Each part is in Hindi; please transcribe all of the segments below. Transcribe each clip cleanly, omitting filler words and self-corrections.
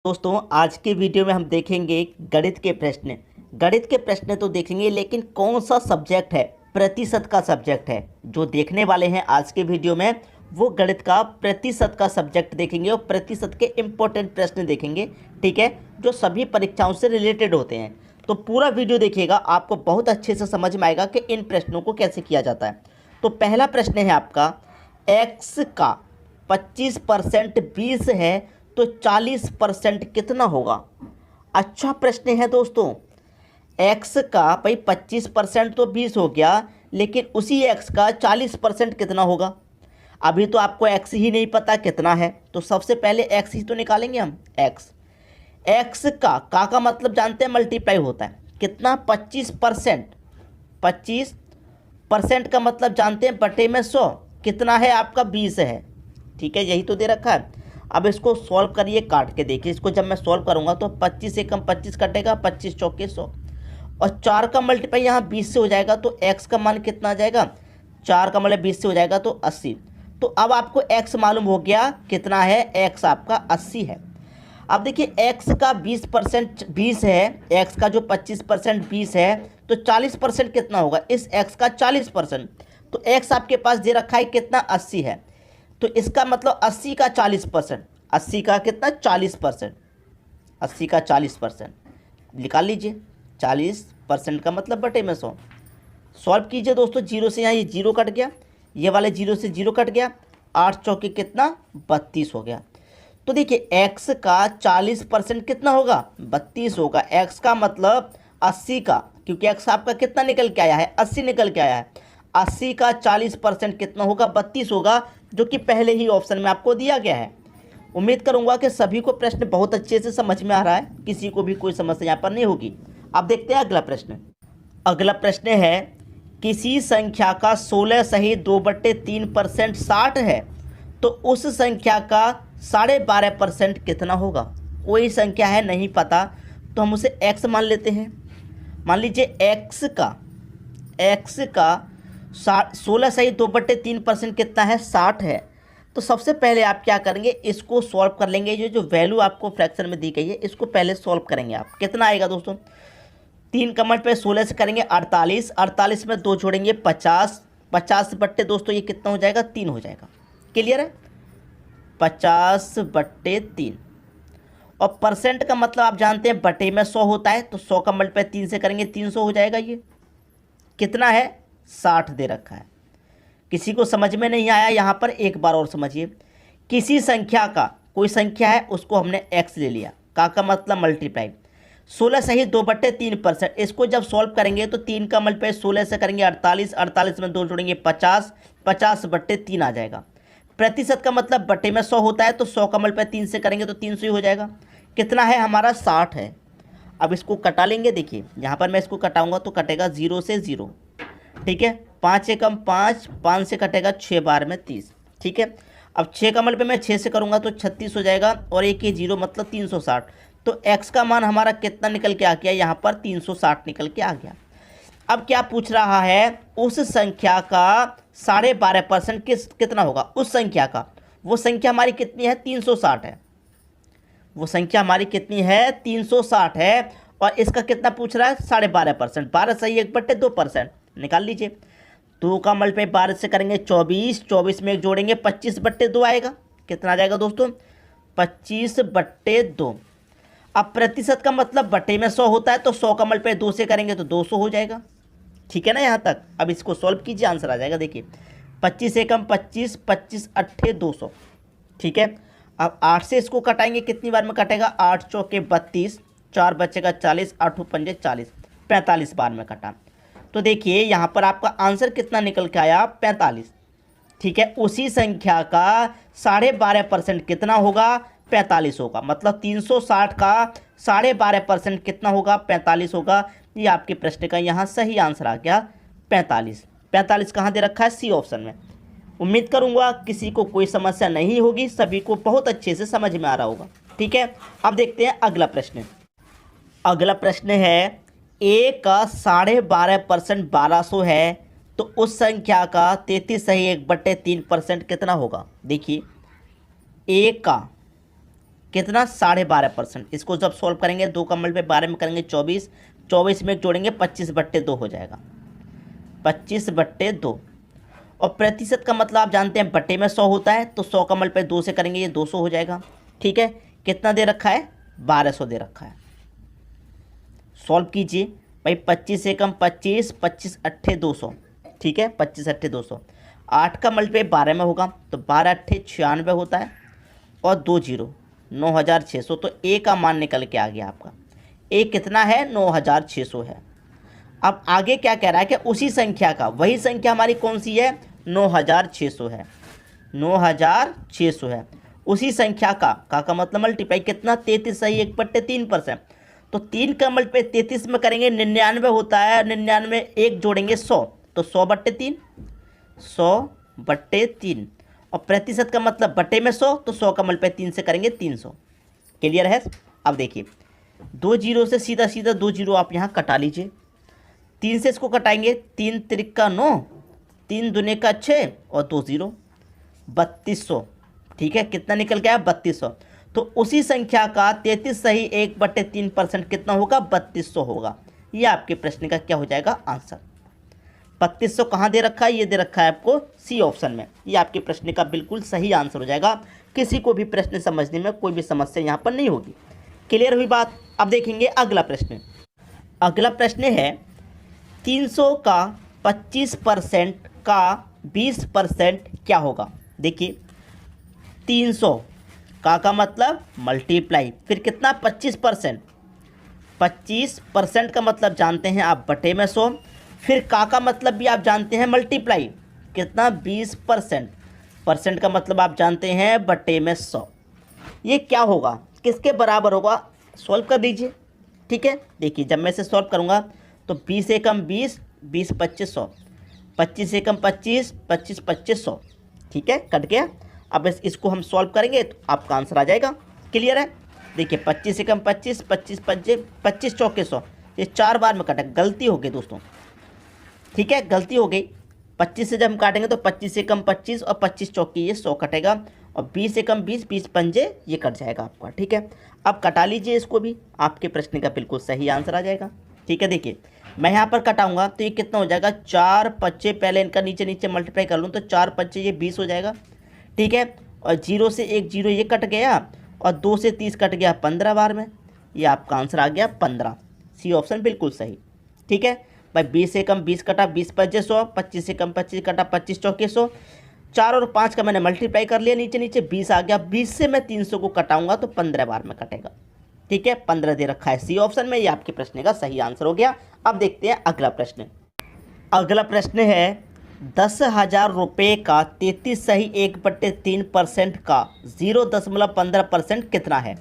दोस्तों आज के वीडियो में हम देखेंगे गणित के प्रश्न। गणित के प्रश्न तो देखेंगे, लेकिन कौन सा सब्जेक्ट है, प्रतिशत का सब्जेक्ट है जो देखने वाले हैं आज के वीडियो में, वो गणित का प्रतिशत का सब्जेक्ट देखेंगे और प्रतिशत के इम्पोर्टेंट प्रश्न देखेंगे। ठीक है, जो सभी परीक्षाओं से रिलेटेड होते हैं। तो पूरा वीडियो देखिएगा, आपको बहुत अच्छे से समझ में आएगा कि इन प्रश्नों को कैसे किया जाता है। तो पहला प्रश्न है आपका, एक्स का 25% 20 है तो 40% कितना होगा। अच्छा प्रश्न है दोस्तों। एक्स का भाई 25% तो 20 हो गया, लेकिन उसी एक्स का 40% कितना होगा। अभी तो आपको एक्स ही नहीं पता कितना है, तो सबसे पहले एक्स ही तो निकालेंगे हम। एक्स एक्स का मतलब जानते हैं, मल्टीप्लाई होता है कितना, 25%। 25% का मतलब जानते हैं बटे में 100 कितना है आपका, 20 है। ठीक है, यही तो दे रखा है। अब इसको सॉल्व करिए, काट के देखिए। इसको जब मैं सॉल्व करूंगा तो 25 से कम 25 कटेगा, 25 चौके 100, और 4 का मल्टीप्लाई यहाँ 20 से हो जाएगा, तो x का मान कितना आ जाएगा, 4 का मतलब 20 से हो जाएगा तो 80। तो अब आपको x मालूम हो गया कितना है, x आपका 80 है। अब देखिए x का 20% 20 है, x का जो 25% 20 है, तो 40% कितना होगा इस x का 40%। तो x आपके पास दे रखा है कितना, 80 है। तो इसका मतलब 80 का 40%, 80 का कितना 40%, 80 का 40% निकाल लीजिए। 40% का मतलब बटे में 100। सॉल्व कीजिए दोस्तों, जीरो से यहाँ ये जीरो कट गया, ये वाले जीरो से जीरो कट गया, 8 चौके कितना 32 हो गया। तो देखिए x का 40% कितना होगा, 32 होगा। x का मतलब 80 का, क्योंकि x आपका कितना निकल के आया है, 80 निकल के आया है। 80 का 40% कितना होगा, 32 होगा, जो कि पहले ही ऑप्शन में आपको दिया गया है। उम्मीद करूंगा कि सभी को प्रश्न बहुत अच्छे से समझ में आ रहा है, किसी को भी कोई समस्या यहाँ पर नहीं होगी। अब देखते हैं अगला प्रश्न। अगला प्रश्न है, किसी संख्या का 16 सही 2/3% 60 है, तो उस संख्या का 12.5% कितना होगा। कोई संख्या है नहीं पता, तो हम उसे x मान लेते हैं। मान लीजिए x का 16 सही 2/3% कितना है, 60 है। तो सबसे पहले आप क्या करेंगे, इसको सॉल्व कर लेंगे। ये जो वैल्यू आपको फ्रैक्शन में दी गई है, इसको पहले सॉल्व करेंगे आप। कितना आएगा दोस्तों, 3 का मल्टीप्लाई 16 से करेंगे 48, 48 में 2 जोड़ेंगे 50, 50 बट्टे दोस्तों ये कितना हो जाएगा, 3 हो जाएगा। क्लियर है, 50/3। और परसेंट का मतलब आप जानते हैं बटे में 100 होता है, तो 100 का मल्टीप्लाई 3 से करेंगे 300 हो जाएगा। ये कितना है, 60 दे रखा है। किसी को समझ में नहीं आया यहाँ पर एक बार और समझिए। किसी संख्या का, कोई संख्या है उसको हमने x ले लिया, का मतलब मल्टीप्लाई 16 सही 2/3%। इसको जब सॉल्व करेंगे तो 3 का मल्टीप्लाई 16 से करेंगे 48, 48 में 2 जोड़ेंगे 50, 50/3 आ जाएगा। प्रतिशत का मतलब बटे में 100 होता है, तो 100 का मल्टीप्लाई 3 से करेंगे तो 300 ही हो जाएगा। कितना है हमारा, 60 है। अब इसको कटा लेंगे। देखिए यहाँ पर मैं इसको कटाऊंगा तो कटेगा 0 से 0। ठीक है, 5 से कम 5, 5 से कटेगा 6 बार में 30। ठीक है, अब 6 का मल्टीप्लाई मैं 6 से करूँगा तो 36 हो जाएगा, और एक ये 0 मतलब 360। तो x का मान हमारा कितना निकल के आ गया, यहाँ पर 360 निकल के आ गया। अब क्या पूछ रहा है, उस संख्या का 12.5% कितना होगा। उस संख्या का, वो संख्या हमारी कितनी है, 360 है। वो संख्या हमारी कितनी है, 360 है, और इसका कितना पूछ रहा है, 12.5%। 12 सही 1/2% निकाल लीजिए। 2 का मल्टीप्लाई 12 से करेंगे 24, 24 में एक जोड़ेंगे 25/2 आएगा। कितना आ जाएगा दोस्तों, 25/2। अब प्रतिशत का मतलब बटे में 100 होता है, तो 100 का मल्टीप्लाई 2 से करेंगे तो 200 हो जाएगा। ठीक है ना यहाँ तक। अब इसको सॉल्व कीजिए, आंसर आ जाएगा। देखिए 25 से कम 25, 25 अट्ठे 200। ठीक है, अब 8 से इसको कटाएंगे, कितनी बार में कटेगा, 8 चौके 32, 4 बचेगा 40, 8 पंजे 40, 45 बार में कटा। तो देखिए यहाँ पर आपका आंसर कितना निकल के आया, 45। ठीक है, उसी संख्या का 12.5% कितना होगा, 45 होगा। मतलब 360 का 12.5% कितना होगा, 45 होगा। ये आपके प्रश्न का यहाँ सही आंसर आ गया, 45। 45 कहाँ दे रखा है, सी ऑप्शन में। उम्मीद करूँगा किसी को कोई समस्या नहीं होगी, सभी को बहुत अच्छे से समझ में आ रहा होगा। ठीक है, अब देखते हैं अगला प्रश्न। अगला प्रश्न है, a का 12.5% 1200 है, तो उस संख्या का 33 सही 1/3% कितना होगा। देखिए a का कितना 12.5%। इसको जब सॉल्व करेंगे 2 का मल्टीप्लाई 12 में करेंगे 24, 24 में जोड़ेंगे 25/2 हो जाएगा, 25/2। और प्रतिशत का मतलब आप जानते हैं बट्टे में 100 होता है, तो 100 का मल्टीप्लाई 2 से करेंगे ये 200 हो जाएगा। ठीक है, कितना दे रखा है, 1200 दे रखा है। सॉल्व कीजिए भाई, 25 से कम 25, 25 अट्ठे 200। ठीक है, 25 अट्ठे 200। 8 का मल्टीप्लाई 12 में होगा तो 12 अट्ठे 96 होता है, और 2 जीरो 9600। तो ए का मान निकल के आ गया आपका। ए कितना है, 9600 है। अब आगे क्या कह रहा है कि उसी संख्या का, वही संख्या हमारी कौन सी है, 9600 है, 9600 है। उसी संख्या का मतलब मल्टीप्लाई कितना, 33 सही 1/3%। तो 3 का मल्टीप्लाई 33 में करेंगे 99 होता है, 99 1 जोड़ेंगे 100, तो 100/3, 100/3। और प्रतिशत का मतलब बट्टे में 100, तो 100 का मल्टीप्लाई 3 से करेंगे 300। क्लियर है। अब देखिए 2 जीरो से सीधा सीधा 2 जीरो आप यहाँ कटा लीजिए। 3 से इसको कटाएंगे, 3 त्रिक 9, 3 दूने 6 और 2 जीरो 3200। ठीक है, कितना निकल गया, 3200। तो उसी संख्या का 33 सही 1/3% कितना होगा, 3200 होगा। ये आपके प्रश्न का क्या हो जाएगा, आंसर। 3200 कहाँ दे रखा है, ये दे रखा है आपको सी ऑप्शन में। ये आपके प्रश्न का बिल्कुल सही आंसर हो जाएगा। किसी को भी प्रश्न समझने में कोई भी समस्या यहाँ पर नहीं होगी। क्लियर हुई बात। अब देखेंगे अगला प्रश्न। अगला प्रश्न है 300 का 25% का 20% क्या होगा। देखिए 300 का मतलब मल्टीप्लाई, फिर कितना 25%, 25% का मतलब जानते हैं आप बटे में 100, फिर का मतलब भी आप जानते हैं मल्टीप्लाई, कितना 20%, परसेंट का मतलब आप जानते हैं बटे में 100। ये क्या होगा, किसके बराबर होगा, सॉल्व कर दीजिए। ठीक है, देखिए जब मैं इसे सॉल्व करूँगा तो 20 से कम 20, 20 25 100, 25 से कम 25, 25 25 100। ठीक है, कट गया। अब इसको हम सॉल्व करेंगे तो आपका आंसर आ जाएगा। क्लियर है। देखिए 25 से कम 25, 25 25 25 चौके 100, ये 4 बार में कटा, गलती हो गई दोस्तों। ठीक है, गलती हो गई। 25 से जब हम काटेंगे तो 25 से कम 25 और 25 चौके ये 100 कटेगा, और 20 से कम 20, 20 पंजे ये कट जाएगा आपका। ठीक है, अब कटा लीजिए इसको भी, आपके प्रश्न का बिल्कुल सही आंसर आ जाएगा। ठीक है, देखिए मैं यहाँ पर कटाऊंगा तो ये कितना हो जाएगा, 4 25, पहले इनका नीचे नीचे मल्टीप्लाई कर लूँ तो 4 25 ये 20 हो जाएगा। ठीक है, और 0 से 1 0 ये कट गया, और 2 से 30 कट गया 15 बार में, ये आपका आंसर आ गया 15। सी ऑप्शन बिल्कुल सही। ठीक है भाई, 20 से कम 20 कटा, 20 25 100, 25 से कम 25 कटा, 25 चौके 100, 4 और 5 का मैंने मल्टीप्लाई कर लिया, नीचे नीचे 20 आ गया। 20 से मैं 300 को कटाऊंगा तो 15 बार में कटेगा। ठीक है, 15 दे रखा है सी ऑप्शन में। ये आपके प्रश्न का सही आंसर हो गया। अब देखते हैं अगला प्रश्न। अगला प्रश्न है 10,000 रुपये का 33 सही 1/3% का 0.15% कितना है।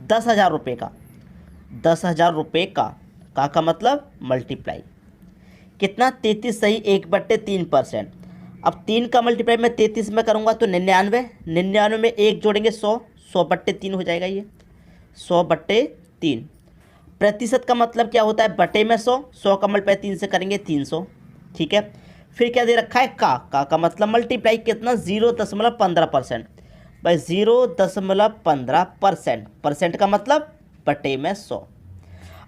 10,000 रुपये का, 10,000 रुपये का मतलब मल्टीप्लाई कितना, 33 सही 1/3%। अब 3 का मल्टीप्लाई मैं 33 में करूँगा तो 99, 99 में 1 जोड़ेंगे 100, 100/3 हो जाएगा ये, 100/3। प्रतिशत का मतलब क्या होता है, बटे में 100, 100 का मल्टीप्लाई 3 से करेंगे 300। ठीक है, फिर क्या दे रखा है, का मतलब मल्टीप्लाई कितना, 0.15%। भाई 0.15%, परसेंट का मतलब बटे में 100।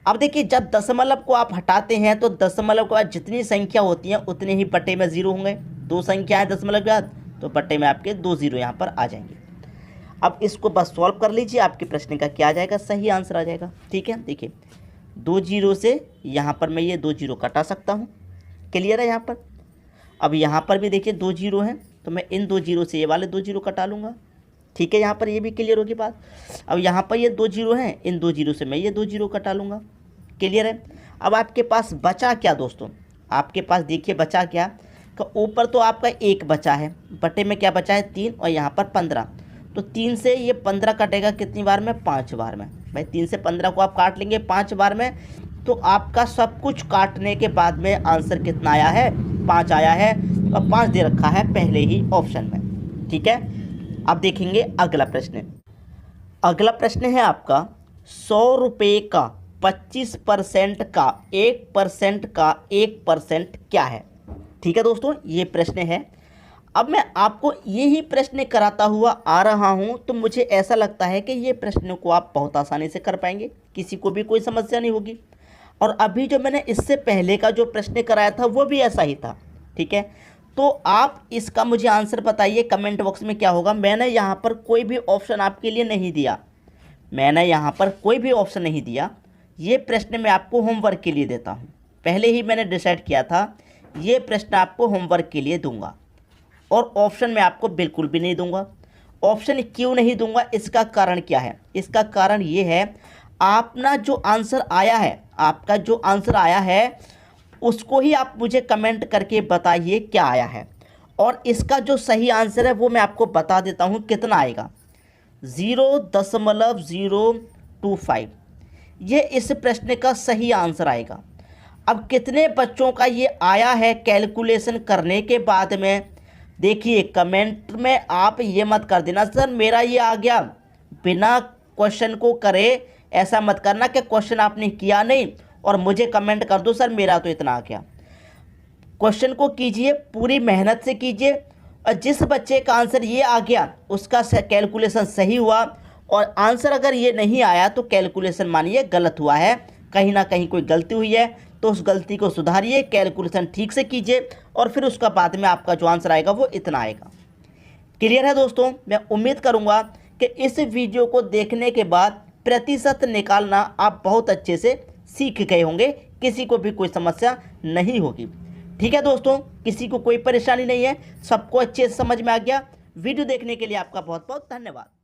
अब देखिए जब दशमलव को आप हटाते हैं तो दशमलव के बाद जितनी संख्या होती हैं उतने ही बटे में 0 होंगे। 2 संख्याएं दशमलव के बाद, तो बटे में आपके 2 0 यहाँ पर आ जाएंगे। अब इसको बस सॉल्व कर लीजिए, आपके प्रश्न का क्या आ जाएगा, सही आंसर आ जाएगा। ठीक है, देखिए 2 0 से यहाँ पर मैं ये 2 0 कटा सकता हूँ। क्लियर है यहाँ पर। अब यहाँ पर भी देखिए 2 0 हैं, तो मैं इन 2 0 से ये वाले 2 0 कटा लूँगा। ठीक है, यहाँ पर ये भी क्लियर होगी बात। अब यहाँ पर ये 2 0 हैं, इन 2 0 से मैं ये 2 0 कटा लूँगा। क्लियर है। अब आपके पास बचा क्या दोस्तों, आपके पास देखिए बचा क्या, तो ऊपर तो आपका 1 बचा है, बटे में क्या बचा है 3, और यहाँ पर 15। तो 3 से ये 15 कटेगा कितनी बार में, 5 बार में। भाई 3 से 15 को आप काट लेंगे 5 बार में, तो आपका सब कुछ काटने के बाद में आंसर कितना आया है, 5 आया है, और 5 दे रखा है पहले ही ऑप्शन में। ठीक है, अब देखेंगे अगला प्रश्न। अगला प्रश्न है आपका 100 रुपये का 25% का 1% का 1% क्या है। ठीक है दोस्तों, ये प्रश्न है। अब मैं आपको यही प्रश्न कराता हुआ आ रहा हूं, तो मुझे ऐसा लगता है कि ये प्रश्न को आप बहुत आसानी से कर पाएंगे, किसी को भी कोई समस्या नहीं होगी। और अभी जो मैंने इससे पहले का जो प्रश्न कराया था वो भी ऐसा ही था, ठीक है। तो आप इसका मुझे आंसर बताइए कमेंट बॉक्स में क्या होगा। मैंने यहाँ पर कोई भी ऑप्शन आपके लिए नहीं दिया, मैंने यहाँ पर कोई भी ऑप्शन नहीं दिया। ये प्रश्न मैं आपको होमवर्क के लिए देता हूँ, पहले ही मैंने डिसाइड किया था ये प्रश्न आपको होमवर्क के लिए दूंगा, और ऑप्शन मैं आपको बिल्कुल भी नहीं दूंगा। ऑप्शन क्यों नहीं दूंगा, इसका कारण क्या है? इसका कारण ये है, आपका जो आंसर आया है उसको ही आप मुझे कमेंट करके बताइए क्या आया है। और इसका जो सही आंसर है वो मैं आपको बता देता हूँ कितना आएगा, 0.025। ये इस प्रश्न का सही आंसर आएगा। अब कितने बच्चों का ये आया है कैलकुलेशन करने के बाद में, देखिए कमेंट में आप ये मत कर देना सर मेरा ये आ गया, बिना क्वेश्चन को करे ऐसा मत करना कि क्वेश्चन आपने किया नहीं और मुझे कमेंट कर दो सर मेरा तो इतना आ गया। क्वेश्चन को कीजिए, पूरी मेहनत से कीजिए, और जिस बच्चे का आंसर ये आ गया उसका कैलकुलेशन सही हुआ, और आंसर अगर ये नहीं आया तो कैलकुलेशन मानिए गलत हुआ है, कहीं ना कहीं कोई गलती हुई है, तो उस गलती को सुधारिए, कैलकुलेशन ठीक से कीजिए, और फिर उसका बाद में आपका जो आंसर आएगा वो इतना आएगा। क्लियर है दोस्तों? मैं उम्मीद करूंगा कि इस वीडियो को देखने के बाद प्रतिशत निकालना आप बहुत अच्छे से सीख गए होंगे, किसी को भी कोई समस्या नहीं होगी। ठीक है दोस्तों, किसी को कोई परेशानी नहीं है, सबको अच्छे से समझ में आ गया। वीडियो देखने के लिए आपका बहुत बहुत धन्यवाद।